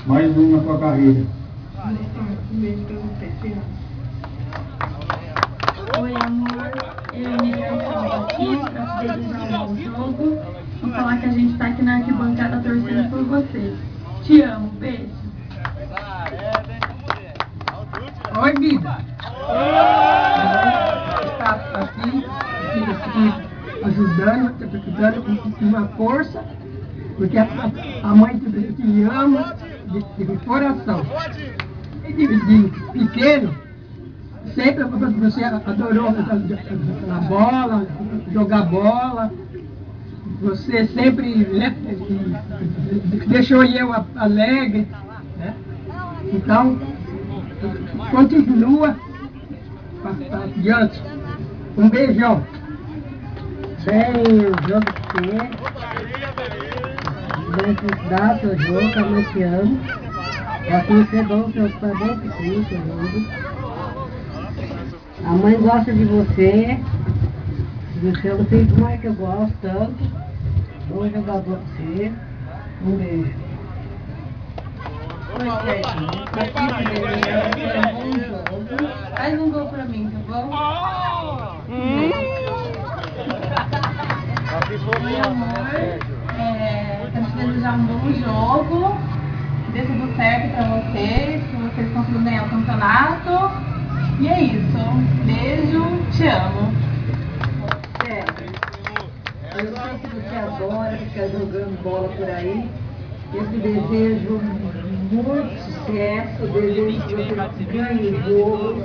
Mais um na tua carreira. Um beijo pra você, te amo. Oi, amor. Eu e minha irmã estamos aqui pra te desejar um bom jogo e falar que a gente tá aqui na arquibancada torcendo por você. Te amo, beijo. Oi, vida. Está aqui ajudando com uma força, porque a mãe te ama de coração. De pequeno, sempre você adorou a bola, jogar bola. Você sempre deixou eu alegre, né? Então, continua adiante. Um beijão. Bem, o jogo que vai estudar seu jogo, que a mãe te ama. Vai conhecer bom, seu pai bem pequeno, seu jogo. A mãe gosta de você. Você não tem mais que eu gosto tanto. Vou jogar pra você. Um beijo. Oi, Serginho. Tô aqui pra desejar um bom jogo. Faz um gol pra mim, tá bom? Oi, amor. Quero te desejar um bom jogo. Que dê tudo certo pra vocês. Que vocês consigam ganhar o campeonato. E é isso. Beijo. Te amo. Eu sei que você adora ficar jogando bola por aí. Eu te desejo muito sucesso, desejo que você ganhe o jogo.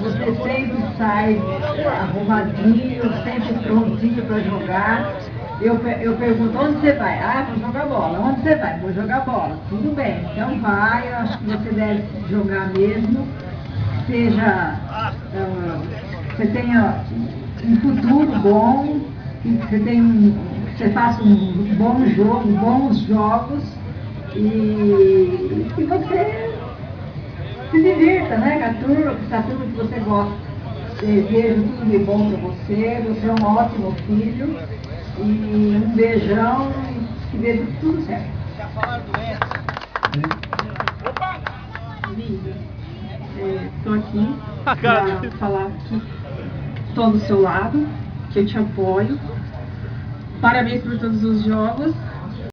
Você sempre sai arrumadinho, sempre prontinho para jogar. Eu pergunto, onde você vai? Ah, vou jogar bola. Onde você vai? Vou jogar bola. Tudo bem, então vai, eu acho que você deve jogar mesmo. Você tenha um futuro bom, que você faça um bom jogo, bons jogos e que você se divirta, né, com a turma que você gosta. Desejo tudo de bom para você, você é um ótimo filho e um beijão e que dê tudo certo. Vida, estou aqui para falar que estou do seu lado, que eu te apoio. Parabéns por todos os jogos.